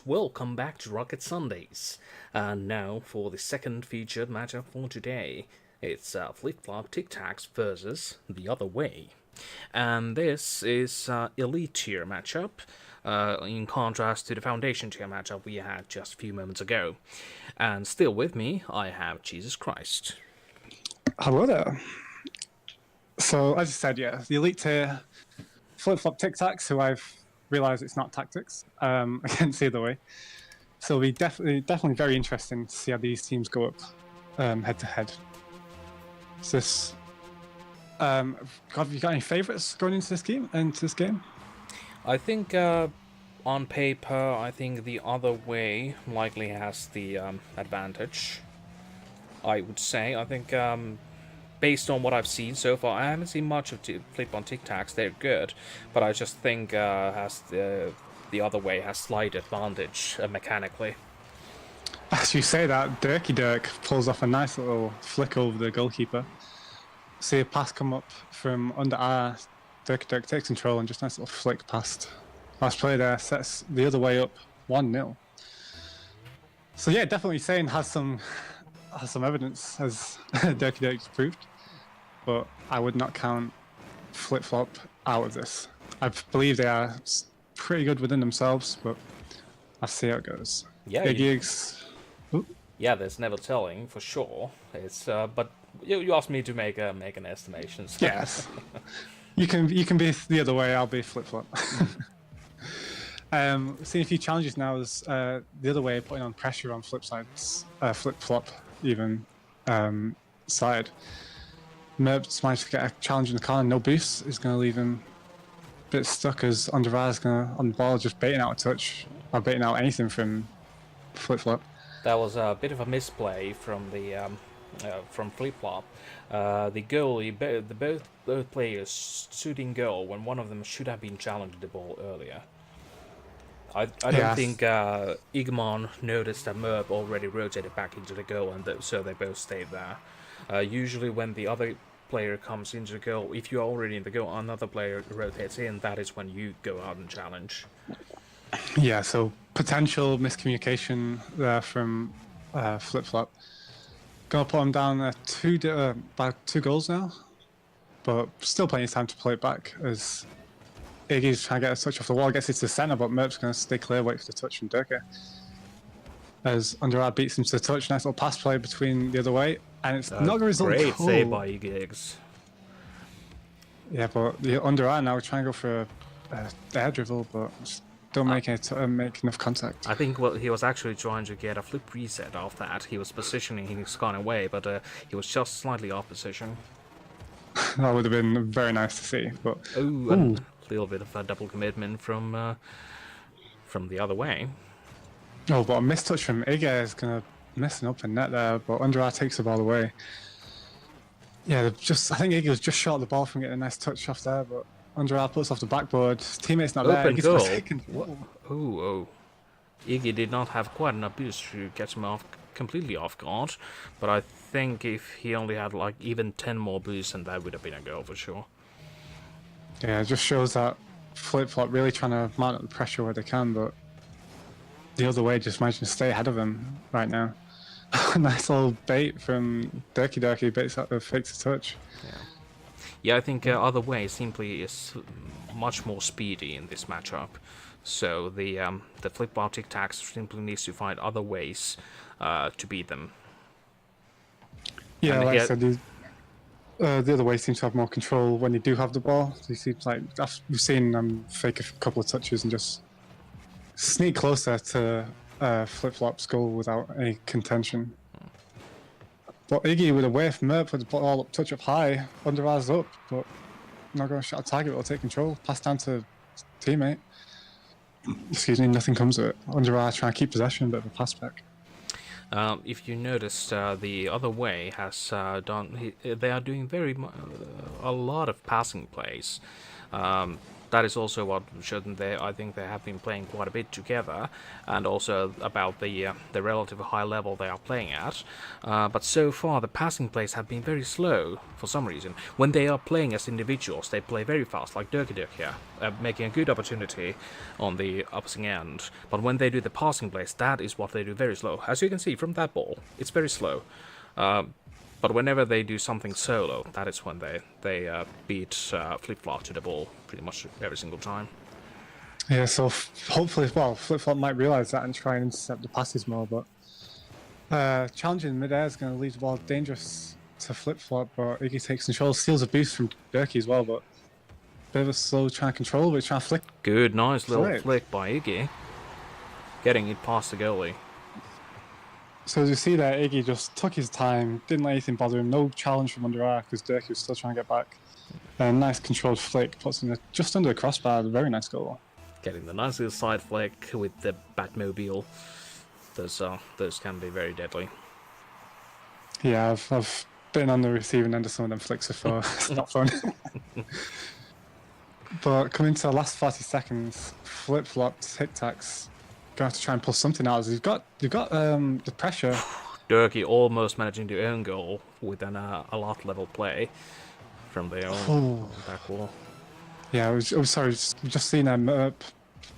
Welcome back to Rocket Sundays. And now for the second featured matchup for today. It's Flipflop tictacs versus the other way. And this is Elite tier matchup, in contrast to the Foundation tier matchup we had just a few moments ago. And still with me, I have Jesus Christ. Hello there. So, as you said, yeah, the elite tier flip-flop tic-tacs, who I've realised it's not tactics, against the other way. So it'll be definitely very interesting to see how these teams go up head to head. So this, have you got any favourites going into this game? I think on paper, I think the other way likely has the advantage. I would say. I think based on what I've seen so far, I haven't seen much of Flip on tic-tacs. They're good, but I just think has the other way has slight advantage mechanically. As you say that, Dirk pulls off a nice little flick over the goalkeeper. See a pass come up from under R. Dirk takes control and just a nice little flick past. Last play there sets the other way up 1-0. So yeah, definitely saying has some evidence, as Dirk's proved, but I would not count Flipflop out of this. I believe they are pretty good within themselves, but I'll see how it goes. Yeah, Yeah, there's never telling for sure. It's but you asked me to make an estimation. So. Yes, you can be the other way. I'll be Flipflop. Seeing a few challenges now is the other way, putting on pressure on Flipflop even side. Merp's managed to get a challenge in the corner, no boost is going to leave him a bit stuck as Underar's going to, on the ball, just baiting out a touch, or baiting out anything from Flipflop. That was a bit of a misplay from the from Flipflop. The goalie, both players shooting goal when one of them should have been challenged the ball earlier. I don't think Igmon noticed that Merp already rotated back into the goal, and so they both stayed there. Usually when the other player comes into the goal, if you're already in the goal, another player rotates in, that is when you go out and challenge. Yeah, so potential miscommunication there from Flipflop. Gonna put him down by 2 goals now, but still plenty of time to play it back as Iggy's trying to get a touch off the wall, gets it to the centre, but Merp's going to stay clear, wait for the touch from Durka. As Underar beats him to the touch, nice little pass play between the other way, and it's not going to result in Great save by Iggy. Yeah, but the Underar now trying to go for a air dribble, but don't make enough contact. I think he was actually trying to get a flip reset off that. He was positioning his kind of way, but he was just slightly off position. That would have been very nice to see, but a little bit of a double commitment from the other way. Oh, but a mistouch from Iggy is going to miss an open net there, but Underar takes the ball away. Yeah, I think Iggy was just short of the ball from getting a nice touch off there, but Underar puts off the backboard. His teammate's not there. Open goal. Oh. Iggy did not have quite enough boost to get him completely off guard, but I think if he only had like even 10 more boosts, then that would have been a goal for sure. Yeah, it just shows that Flipflop really trying to mount up the pressure where they can, but the other way just managed to stay ahead of him right now. Nice little bait from Dirky, baits out the fakes a touch. Yeah, I think other way simply is much more speedy in this matchup. So the Flipflop tic-tacs simply needs to find other ways to beat them. Yeah, like I said, the other way seems to have more control when they do have the ball. He seems like we've seen fake a couple of touches and just sneak closer to Flipflop's goal without any contention. But Iggy with a away from Merp with the ball up, touch up high, Underar's up, but not going to shot a target, will take control, pass down to teammate. Excuse me, nothing comes of it. Underar trying to keep possession, bit of a pass back. If you noticed, the other way has they are doing a lot of passing plays. That that is also what shouldn't they? I think they have been playing quite a bit together, and also about the relative high level they are playing at. But so far, the passing plays have been very slow for some reason. When they are playing as individuals, they play very fast, like Dirky Dirk here, making a good opportunity on the opposing end. But when they do the passing plays, that is what they do very slow. As you can see from that ball, it's very slow. But whenever they do something solo, that is when they beat Flipflop to the ball pretty much every single time. Yeah, so hopefully, well, Flipflop might realise that and try and intercept the passes more, but challenging in mid-air is going to leave the ball dangerous to Flipflop, but Iggy takes control, steals a boost from Dirky as well, but bit of a slow trying to control, but he's trying to flick. Good, nice little flick by Iggy. Getting it past the goalie. So as you see there, Iggy just took his time, didn't let anything bother him, no challenge from under arc because Dirky was still trying to get back. A nice controlled flick, puts him just under the crossbar, a very nice goal. Getting the nice little side flick with the Batmobile. Those can be very deadly. Yeah, I've been on the receiving end of some of them flicks before. It's not fun. But coming to the last 40 seconds, Flipflop, tictacs, going to have to try and pull something out. You've got the pressure. Dirky almost managing to own goal with a lot level play from the own back wall. Yeah, I was sorry, just seen him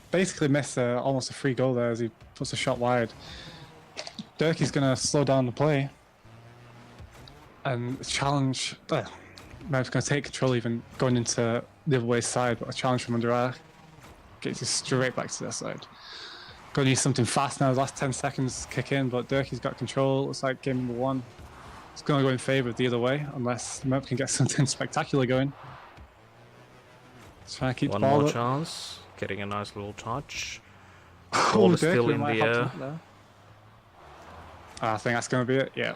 basically miss almost a free goal there as he puts a shot wide. Dirky's going to slow down the play and challenge. Merv's going to take control even going into the other way side, but a challenge from under arc gets you straight back to their side. Going to use something fast now. The last 10 seconds kick in, but Dirky's got control. Looks like game number 1. It's going to go in favour of the other way, unless Merp can get something spectacular going. Trying to keep the ball One more up. chance. Getting a nice little touch. Oh, Ball is still in the air. I think that's going to be it, yeah.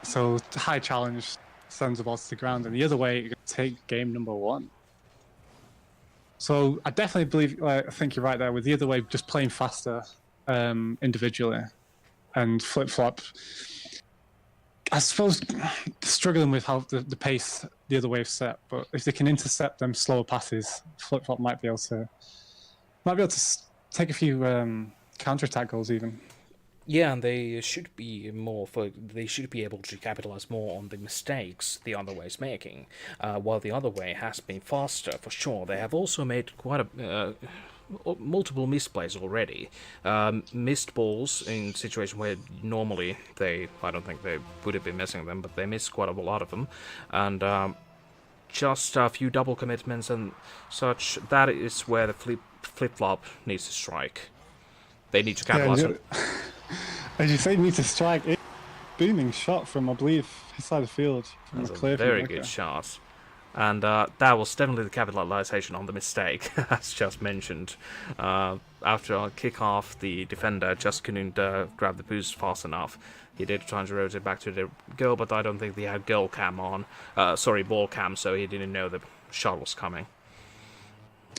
So, high challenge sends the ball to the ground, and the other way, you're going to take game number 1. So, I definitely believe, I think you're right there, with the other way just playing faster individually, and Flipflop, I suppose, struggling with how the pace the other way set, but if they can intercept them slower passes, Flipflop might be able to take a few counter-attack goals even. Yeah, and they should be they should be able to capitalize more on the mistakes the other way is making, while the other way has been faster for sure. They have also made quite a multiple misplays already. Missed balls in situation where normally I don't think they would have been missing them, but they missed quite a lot of them, and just a few double commitments and such. That is where the Flipflop needs to strike. They need to capitalize on. As you say, need to strike a booming shot from, I believe, his side of the field. From That's a clear very field, good shot. And that was definitely the capitalization on the mistake, as just mentioned. After a kick-off, the defender just couldn't grab the boost fast enough. He did try to rotate back to the goal, but I don't think he had goal cam on. Ball cam, so he didn't know the shot was coming.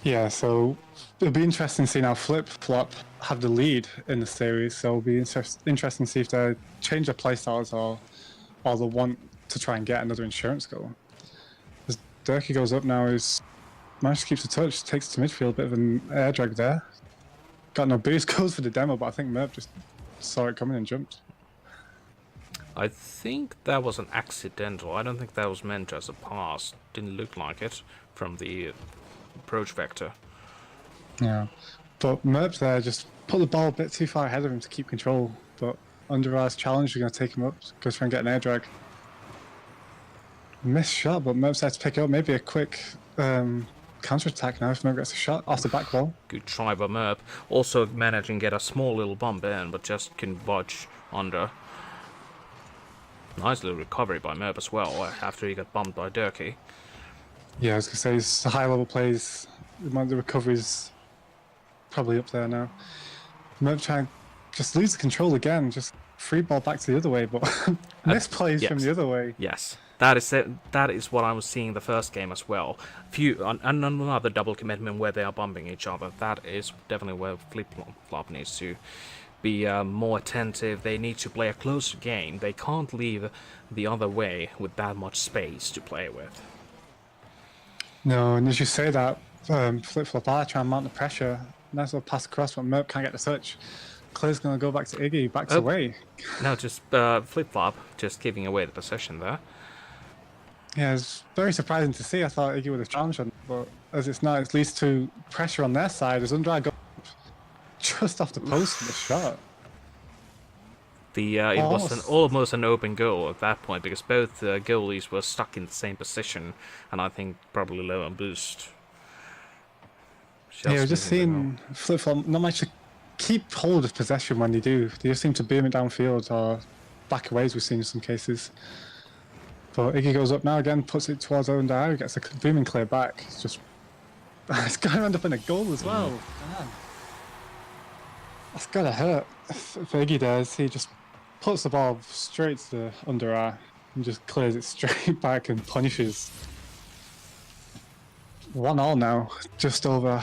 Yeah, so it'll be interesting to see now Flipflop have the lead in the series, so it'll be interesting to see if they change their playstyles or they want to try and get another insurance goal. As Dirky goes up now, he's managed to keep the touch, takes it to midfield, a bit of an air drag there. Got no boost, goes for the demo, but I think Merp just saw it coming and jumped. I think that was an accidental. I don't think that was meant as a pass. Didn't look like it from the approach vector. Yeah, but Merp there just put the ball a bit too far ahead of him to keep control, but under R's challenge, we're going to take him up, go try and get an air drag. Missed shot, but Merp's there to pick it up. Maybe a quick counter-attack now if Merp gets a shot off the back wall. Good try by Merp. Also managing to get a small little bump in, but just couldn't budge under. Nice little recovery by Merp as well, after he got bumped by Dirky. Yeah, I was going to say, his high-level plays, the recovery's probably up there now. Merp trying just lose the control again, just free ball back to the other way, but misplays from the other way. Yes, that is it. That is what I was seeing the first game as well. Another double commitment where they are bumping each other. That is definitely where Flipflop needs to be more attentive. They need to play a closer game. They can't leave the other way with that much space to play with. No, and as you say that, Flipflop R trying to mount the pressure. Nice little pass across, but Merp can't get the touch. Clear's going to go back to Iggy, backs Oh. away. No, just Flipflop, just giving away the possession there. Yeah, it's very surprising to see. I thought Iggy would have challenged him, but as it's not, it leads to pressure on their side as Undra go just off the post for the shot. It was almost an open goal at that point because both goalies were stuck in the same position, and I think probably low on boost. Yeah, we're just seeing Flipflop not much to keep hold of possession when they do. They just seem to boom it downfield or back away, as we've seen in some cases. But Iggy goes up now again, puts it towards Undra, gets a booming clear back. It's just it's going to end up in a goal as well. Man. That's gotta hurt. If Iggy does, he just puts the ball straight to under R and just clears it straight back and punishes. 1-1 now, just over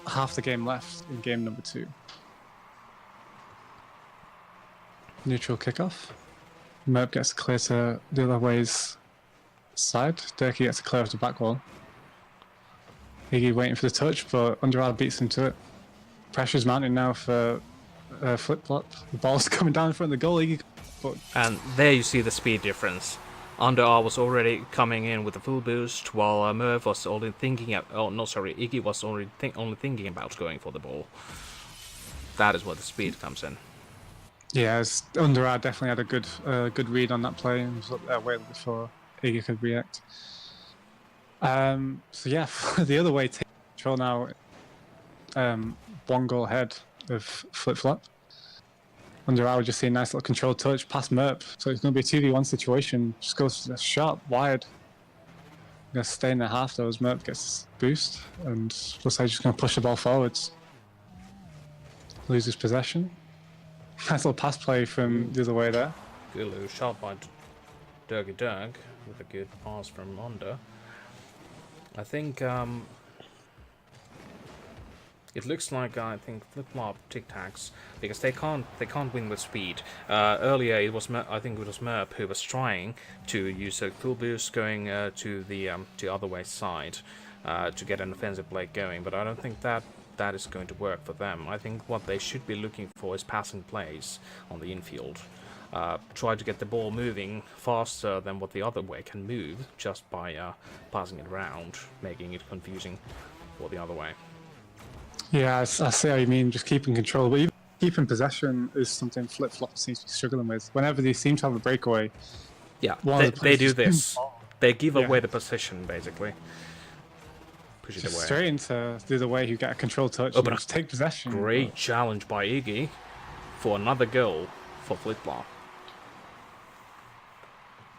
half the game left in game number 2. Neutral kickoff. Merp gets clear to the other way's side. Durkee gets a clear off the back wall. Iggy waiting for the touch, but Under R beats him to it. Pressure's mounting now for Flipflop. The ball's coming down in front of the goal. Iggy, but and there you see the speed difference. Under R was already coming in with a full boost, while Merv was only thinking. Iggy was only thinking about going for the ball. That is where the speed comes in. Yeah, Under R definitely had a good read on that play and was up there way before Iggy could react. So yeah, the other way, taking control now. 1 goal ahead of Flipflop. Under R, just see a nice little control touch past Merp. So it's going to be a 2v1 situation. Just goes sharp wide. Going to stay in the half though as Merp gets this boost. And looks like he's just going to push the ball forwards. Loses possession. Nice little pass play from the other way there. Good little shot by Dirk with a good pass from Under. I think it looks like Flipflop tictacs because they can't win with speed. Earlier it was I think it was Merp who was trying to use a full boost going to the other way side to get an offensive play going, but I don't think that is going to work for them. I think what they should be looking for is passing plays on the infield. Try to get the ball moving faster than what the other way can move just by passing it around, making it confusing for the other way. Yeah, I see how you mean, just keeping control. But even keeping possession is something Flipflop seems to be struggling with. Whenever they seem to have a breakaway, yeah, they do this. They give away the position, basically. Push it away. Straight into the other way, you get a control touch but and just take possession. Great challenge by Iggy for another goal for Flipflop.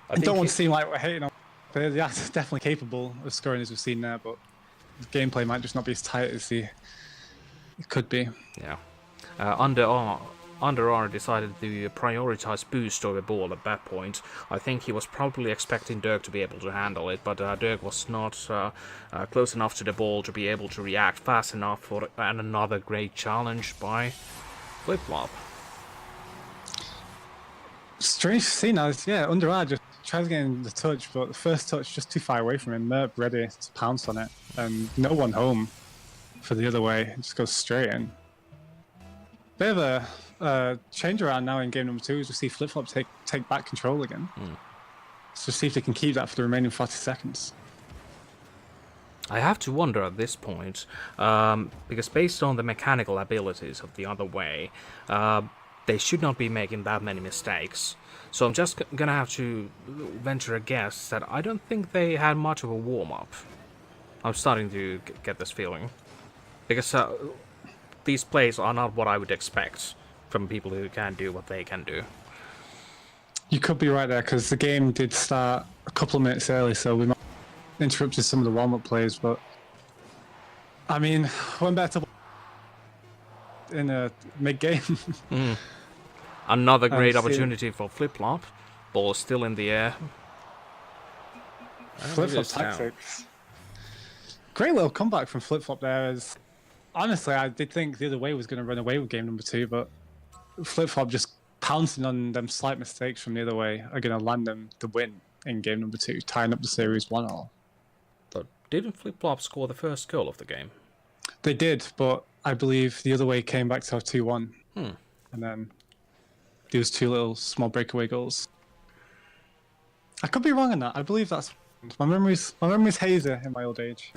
I don't want to seem like we're hating on players. Yeah, it's definitely capable of scoring as we've seen there, but the gameplay might just not be as tight as it could be. Yeah. Under R decided to prioritize boost over ball at that point. I think he was probably expecting Dirk to be able to handle it, but Dirk was not close enough to the ball to be able to react fast enough for another great challenge by Flipflop. Strange to see now. Yeah, Under R just tries getting the touch, but the first touch just too far away from him. Merp ready to pounce on it, and no one home for the other way. It just goes straight in. Bit of a change around now in game number 2 as we see Flipflop take back control again. So see if they can keep that for the remaining 40 seconds. I have to wonder at this point, because based on the mechanical abilities of the other way, they should not be making that many mistakes. So I'm just gonna have to venture a guess that I don't think they had much of a warm-up. I'm starting to get this feeling. Because these plays are not what I would expect from people who can do what they can do. You could be right there, because the game did start a couple of minutes early, so we might have interrupted some of the warm-up plays, but I mean, one better in a mid-game. Another great opportunity for Flipflop. Ball still in the air. Flipflop tactics. Great little comeback from Flipflop there. Honestly, I did think the other way was going to run away with game number 2, but Flipflop just pouncing on them slight mistakes from the other way are going to land them the win in game number 2, tying up the series 1-1. But Didn't Flipflop score the first goal of the game? They did, but I believe the other way came back to have 2-1. Hmm. And then there was 2 little small breakaway goals. I could be wrong on that. I believe that's my memory's hazy in my old age.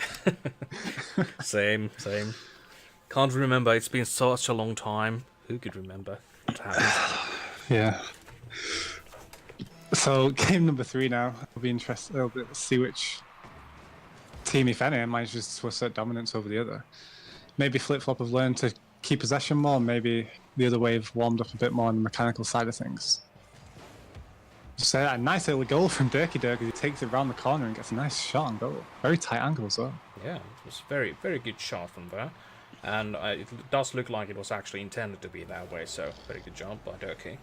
Same. Can't remember. It's been such a long time. Who could remember what happened? Yeah. So game number 3 now. It'll be interesting. It'll be, see which team, if any, manages to assert dominance over the other. Maybe Flipflop have learned to keep possession more. Maybe the other way have warmed up a bit more on the mechanical side of things. So a nice little goal from Dirk as he takes it around the corner and gets a nice shot on goal. Very tight angle as well. Yeah, it was very, very good shot from there. And it does look like it was actually intended to be that way, so very good job by Dirky.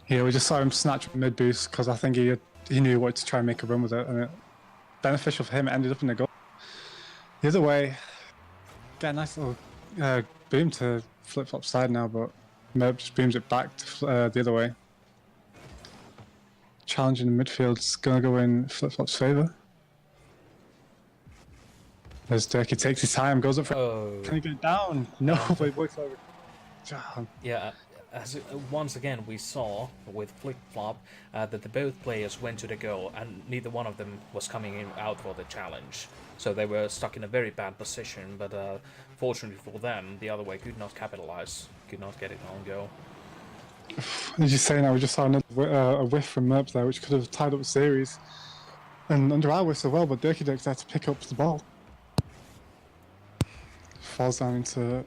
Yeah, we just saw him snatch mid boost because I think he knew what to try and make a run with it, and it beneficial for him. It ended up in the goal. The other way, get a nice little boom to Flipflop side now, but Merb just booms it back to the other way. Challenge in the midfield's gonna go in Flipflop's favour. As Dirky takes his time, goes up for. Oh. Can he get down? No, but it works over. Yeah, as once again we saw with Flipflop that the both players went to the goal and neither one of them was coming out for the challenge. So they were stuck in a very bad position, but fortunately for them, the other way could not capitalize, could not get it on goal. As you're saying, we just saw a whiff from Merp there, which could have tied up the series. And under our whistle as well, but Dirk's there to pick up the ball. Falls down into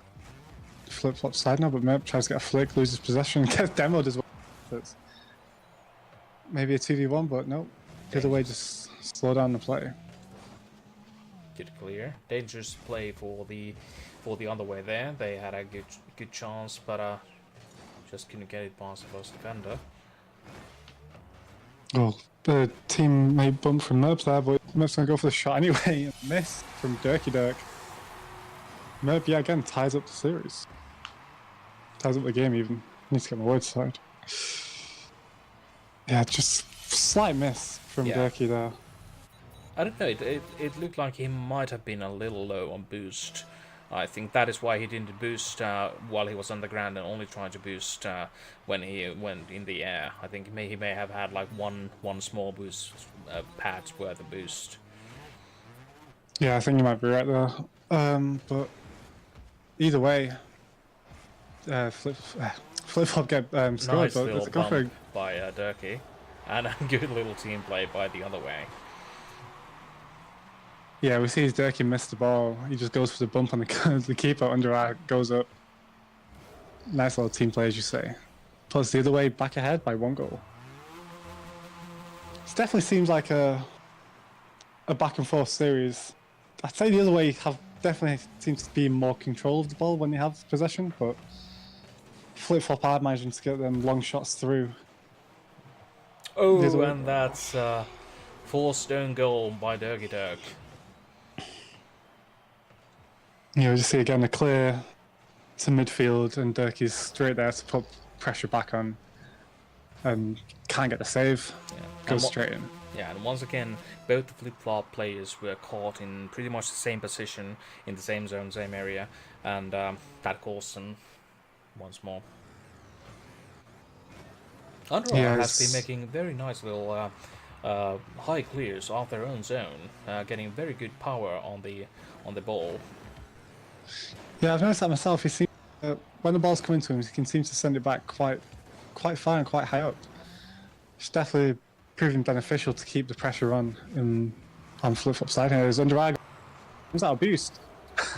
Flipflop's side now, but Merp tries to get a flick, loses possession, gets demoed as well. It's maybe a 2v1, but no. The other way just slow down the play. Good clear. Dangerous play for the other way there. They had a good chance, but just couldn't get it past the first defender. Well, the teammate bump from Merp there, but Merp's going to go for the shot anyway. Miss from Dirk. Merp, yeah, again, ties up the series. Ties up the game even. Needs to get my words side. Yeah, just slight miss from Dirky there. I don't know, it looked like he might have been a little low on boost. I think that is why he didn't boost while he was on the ground and only tried to boost when he went in the air. I think he may have had like one small boost patch worth of boost. Yeah, I think you might be right there. But either way, Flipflop get scored. Nice But little go bump for by Dirky, and a good little team play by the other way. Yeah, we see his Dirky missed the ball. He just goes for the bump on the keeper. Under eye goes up. Nice little team play, as you say. Plus the other way back ahead by 1 goal. It definitely seems like a back and forth series. I'd say the other way definitely seems to be more control of the ball when they have possession, but Flipflop are managing to get them long shots through. Oh, and that's forced own goal by Dirk. You know, just see again a clear to midfield, and Dirk is straight there to put pressure back on, and can't get the save. Yeah. Goes straight in. Yeah, and once again, both the Flipflop players were caught in pretty much the same position, in the same zone, same area, and that caused them once more. Under has been making very nice little high clears off their own zone, getting very good power on the ball. Yeah, I've noticed that myself. He seems when the ball's coming to him, he can seem to send it back quite far and quite high up. It's definitely proving beneficial to keep the pressure on Flipflop side here. As under eye comes out a boost.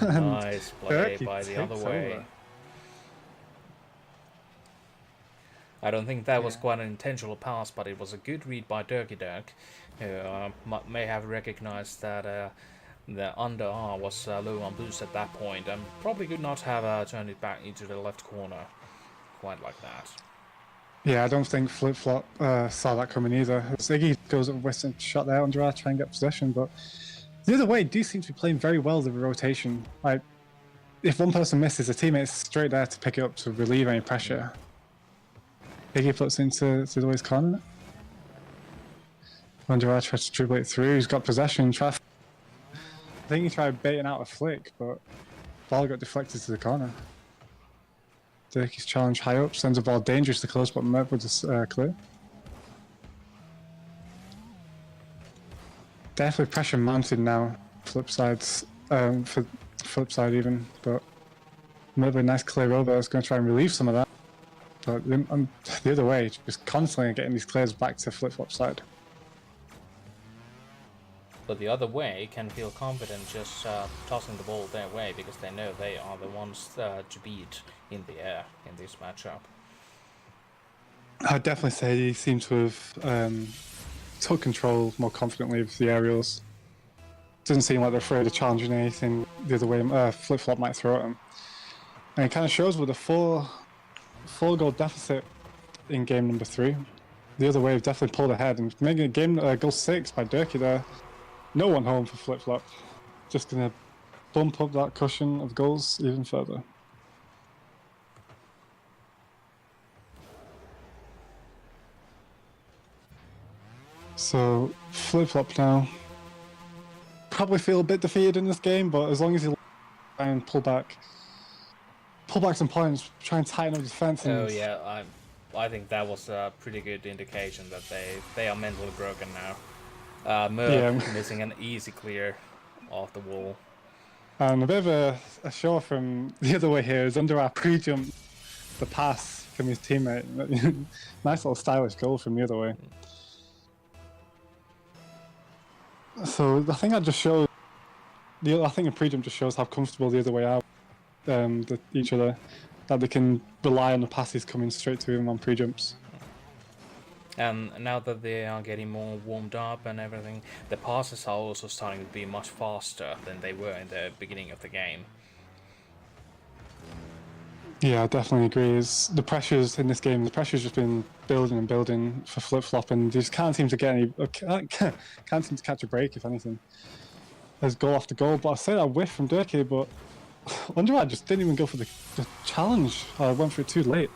Nice play by the other way. Over. I don't think that was quite an intentional pass, but it was a good read by Dirk, who may have recognized that the under R was low on boost at that point, and probably could not have turned it back into the left corner quite like that. Yeah, I don't think Flipflop saw that coming either. Ziggy goes up with a shot there under R, try and get possession, but the other way do seem to be playing very well the rotation. Like, if one person misses, the teammate's straight there to pick it up to relieve any pressure. Ziggy puts into the way's corner. Under R tries to dribble it through. He's got possession. I think he tried baiting out a flick, but ball got deflected to the corner. Dirky's challenge high up, sends a ball dangerously close, but Merv with the clear. Definitely pressure mounted now. Flip sides, for flip side even, but Merv with a nice clear over. I was going to try and relieve some of that. But the other way, just constantly getting these clears back to flip-flop side. But the other way can feel confident just tossing the ball their way because they know they are the ones to beat in the air in this matchup. I'd definitely say he seemed to have took control more confidently of the aerials. Doesn't seem like they're afraid of challenging anything the other way Flip-flop might throw at him. And it kind of shows with a four-goal deficit in game number 3. The other way have definitely pulled ahead and making a game goal 6 by Dirky there. No one home for Flip-flop. Just going to bump up that cushion of goals even further. So Flip-flop now probably feel a bit defeated in this game, but as long as he try and pull back some points, try and tighten up defense. Oh yeah, I think that was a pretty good indication that they are mentally broken now. Merv missing an easy clear off the wall. And a bit of a show from the other way here is under our pre-jump, the pass from his teammate. Nice little stylish goal from the other way. So I think that just shows. I think a pre-jump just shows how comfortable the other way are, each other, that they can rely on the passes coming straight to him on pre-jumps. And now that they are getting more warmed up and everything, the passes are also starting to be much faster than they were in the beginning of the game. Yeah, I definitely agree. The pressures in this game, the pressure's just been building and building for Flip-flop, and they just can't seem to get any, can't seem to catch a break, if anything. There's goal after goal, but I say that whiff from Dirky, but Underwood just didn't even go for the challenge. I went for it too late.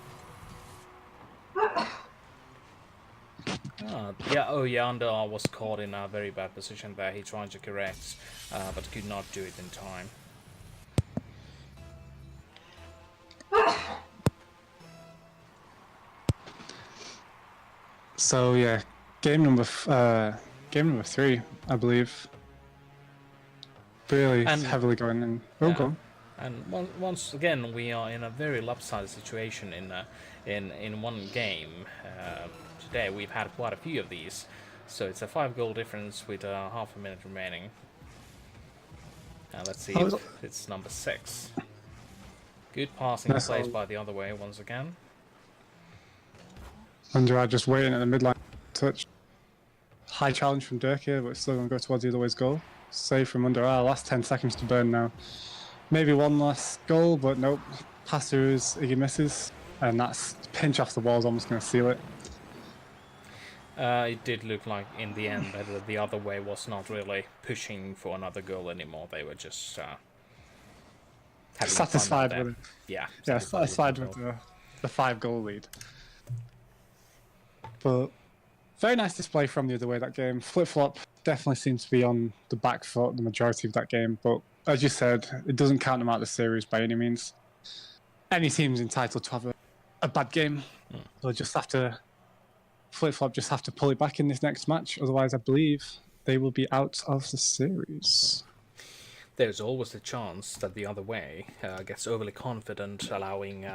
Under was caught in a very bad position there. He tried to correct, but could not do it in time. So yeah, game number 3, I believe. Really heavily going in. Go. And once again, we are in a very lopsided situation in one game. Today we've had quite a few of these, so it's a 5-goal difference with half a minute remaining. Let's see if it's number 6. Good passing plays by the other way once again. Underwood just waiting at the midline touch. High challenge from Dirk but still going to go towards the other way's goal. Save from Underwood. Last 10 seconds to burn now. Maybe one last goal, but nope. Pass through Iggy misses, and that's pinch off the wall is almost going to seal it. It did look like in the end that the other way was not really pushing for another goal anymore. They were just satisfied with it. Yeah, satisfied with the 5-goal lead. But very nice display from the other way that game. Flip-flop definitely seems to be on the back foot the majority of that game, but as you said, it doesn't count them out of the series by any means. Any team's entitled to have a bad game. They'll just have to Flip-flop just have to pull it back in this next match, otherwise I believe they will be out of the series. There's always a chance that the other way gets overly confident, allowing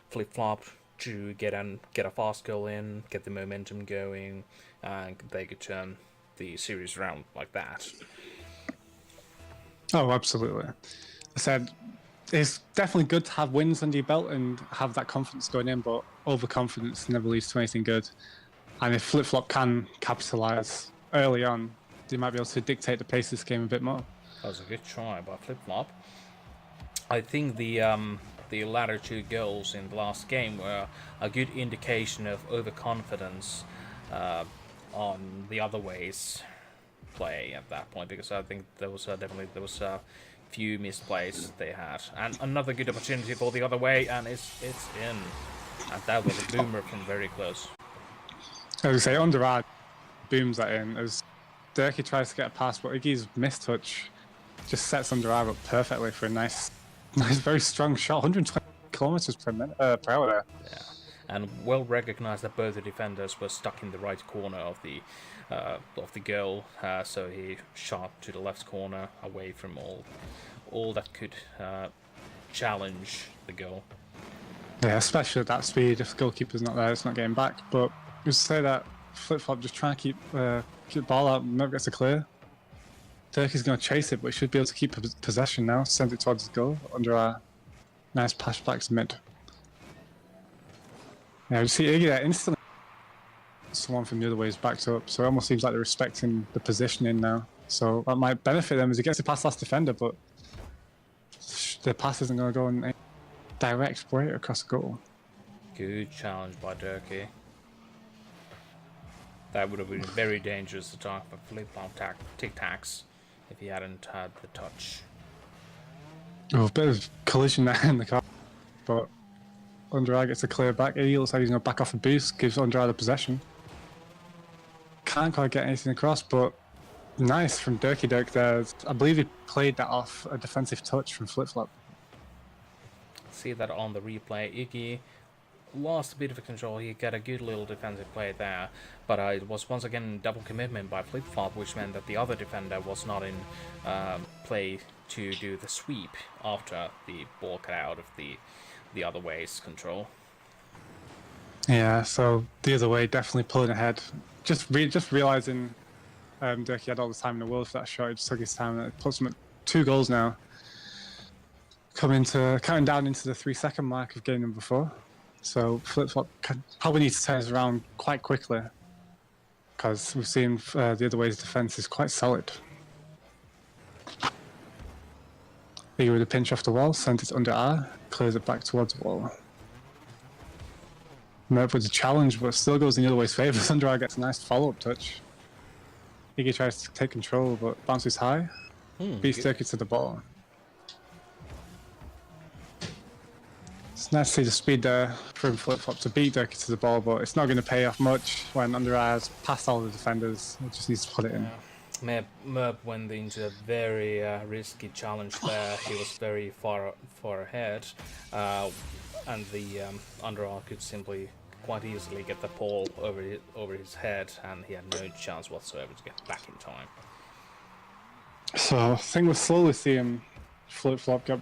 Flip-flop to get a fast goal in, get the momentum going, and they could turn the series around like that. Oh, absolutely. I said it's definitely good to have wins under your belt and have that confidence going in, but overconfidence never leads to anything good. And if Flip-flop can capitalise early on, they might be able to dictate the pace of this game a bit more. That was a good try by Flip-flop. I think the latter 2 goals in the last game were a good indication of overconfidence on the other way's play at that point, because I think there was a few misplays they had, and another good opportunity for the other way, and it's in, and that was a boomer from very close. As I say, Underwood booms that in as Dirky tries to get a pass, but Iggy's mistouch just sets Under Eye up perfectly for a nice, very strong shot. 120 kilometers per minute per hour there. Yeah, and well recognized that both the defenders were stuck in the right corner of the goal, so he shot to the left corner away from all that could challenge the goal. Yeah, especially at that speed. If the goalkeeper's not there, it's not getting back. But just say that Flipflop just trying to keep the ball out, never gets a clear. Turkey's going to chase it, but he should be able to keep possession now. Send it towards his goal under a nice pass back to mid. Yeah, you see Iggy there instantly. Someone from the other way is backed up, so it almost seems like they're respecting the positioning now. So that might benefit them as he gets to pass last defender, but the pass isn't going to go in a direct way across the goal. Good challenge by Turkey. That would have been very dangerous attack for Flipflop tictacs if he hadn't had the touch. Oh, a bit of collision there in the car, but Under Eye gets a clear back. He looks like he's going to back off a boost, gives Under Eye the possession. Can't quite get anything across, but nice from Dirk there. I believe he played that off a defensive touch from Flipflop. See that on the replay. Iggy lost a bit of control. He got a good little defensive play there, but it was once again double commitment by Flipflop, which meant that the other defender was not in play to do the sweep after the ball cut out of the other way's control. Yeah, so the other way definitely pulling ahead. Just realizing Dirk had all the time in the world for that shot. He just took his time and it puts him at 2 goals now. Counting down into the 3-second mark of game number 4. So Flipflop probably needs to turn this around quite quickly, because we've seen the other way's defense is quite solid. He with a pinch off the wall, sent it under R, clears it back towards the wall. Merv with a challenge, but still goes in the other way's favour. Under R gets a nice follow-up touch. Iggy tries to take control, but bounces high. Beats Turkey to the ball. It's nice to see the speed there from Flipflop to beat Dirky to the ball, but it's not going to pay off much when Under Eye has passed all the defenders. It just needs to put it in. Merb went into a very risky challenge there. He was very far ahead, and the Under Eye could simply quite easily get the ball over his head, and he had no chance whatsoever to get back in time. So I think we're slowly seeing Flipflop get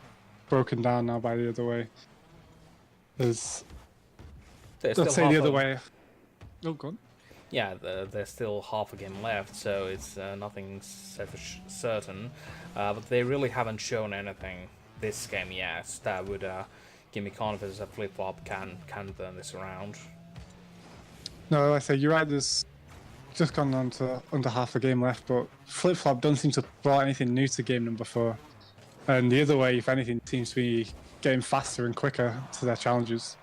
broken down now by the other way. Let's say the other way. Oh, go on. Yeah, there's still half a game left, so it's nothing certain. But they really haven't shown anything this game yet that would give me confidence that Flipflop can turn this around. No, like I say you're right. There's just gone on to under half a game left, but Flipflop doesn't seem to have brought anything new to game number 4. And the other way, if anything, seems to be getting faster and quicker to their challenges.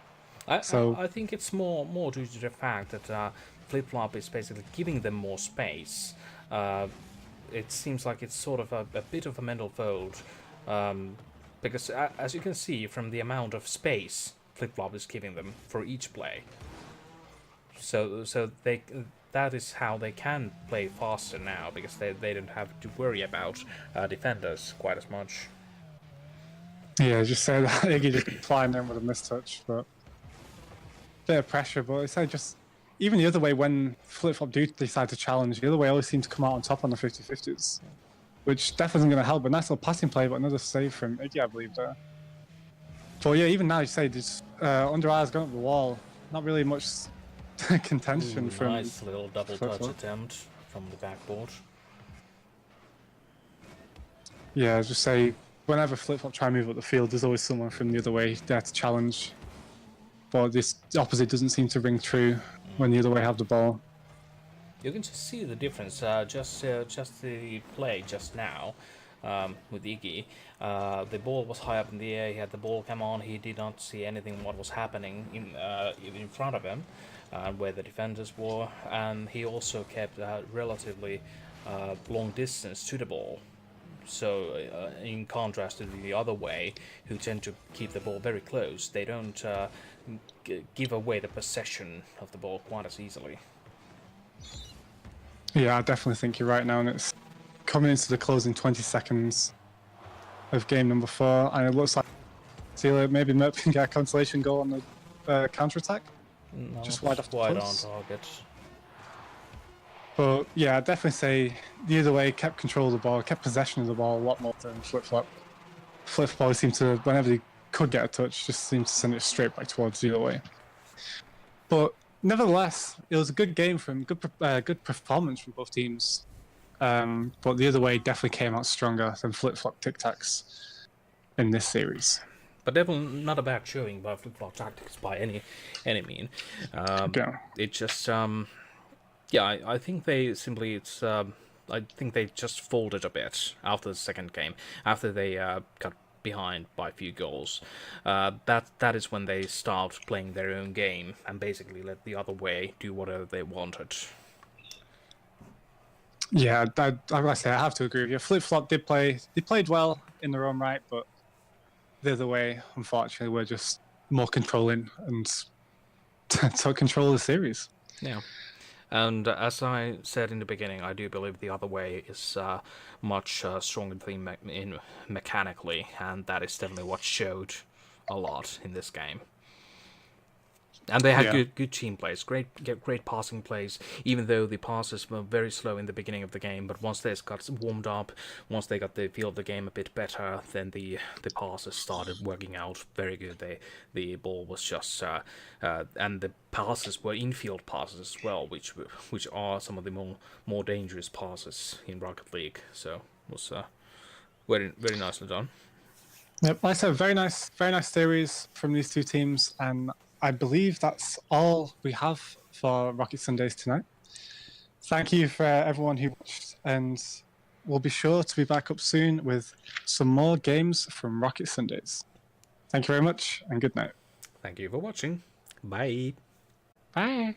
I think it's more due to the fact that Flipflop is basically giving them more space. It seems like it's sort of a bit of a mental fold, because as you can see from the amount of space Flipflop is giving them for each play. So that is how they can play faster now, because they don't have to worry about defenders quite as much. Yeah, just say that Iggy just flying in with a mistouch, but bit of pressure. But it's like just even the other way, when Flipflop do decide to challenge, the other way always seems to come out on top on the 50-50s, which definitely isn't going to help. But nice little passing play, but another save from Iggy, I believe there. But yeah, even now you say this Under Eye's gone up the wall. Not really much contention from. Nice little double touch attempt from the backboard. Yeah, just say whenever Flipflop try and move up the field, there's always someone from the other way there to challenge. But the opposite doesn't seem to ring true when the other way have the ball. You can just see the difference. Just the play just now with Iggy. The ball was high up in the air. He had the ball come on. He did not see anything what was happening in front of him, where the defenders were, and he also kept relatively long distance to the ball. So, in contrast to the other way, who tend to keep the ball very close, they don't give away the possession of the ball quite as easily. Yeah, I definitely think you're right now, and it's coming into the closing 20 seconds of game number 4, and it looks like maybe Merp can get a consolation goal on the counter-attack. No, Just wide off the on post. target. But yeah, I'd definitely say the other way kept control of the ball, kept possession of the ball a lot more than Flipflop. Flipflop always seemed to, whenever he could get a touch, just seemed to send it straight back towards the other way. But nevertheless, it was a good game from good performance from both teams. But the other way definitely came out stronger than Flipflop tictacs in this series. But definitely not a bad showing by Flipflop Tactics by any mean. Yeah. It just I think they simply I think they just folded a bit after the second game, after they got behind by a few goals. That is when they stopped playing their own game and basically let the other way do whatever they wanted. Yeah, I say I have to agree with you. Flipflop did play; they played well in their own right, but the other way, unfortunately, were just more controlling and took control of the series. Yeah. And as I said in the beginning, I do believe the other way is much stronger in mechanically, and that is definitely what showed a lot in this game. And they had Yeah. good team plays, great passing plays, even though the passes were very slow in the beginning of the game. But once they got warmed up, once they got the feel of the game a bit better, then the passes started working out very good. The ball was just and the passes were infield passes as well, which are some of the more dangerous passes in Rocket League. So it was very nicely done. Yep, like I said, very nice series from these two teams, and I believe that's all we have for Rocket Sundays tonight. Thank you for everyone who watched, and we'll be sure to be back up soon with some more games from Rocket Sundays. Thank you very much, and good night. Thank you for watching. Bye. Bye.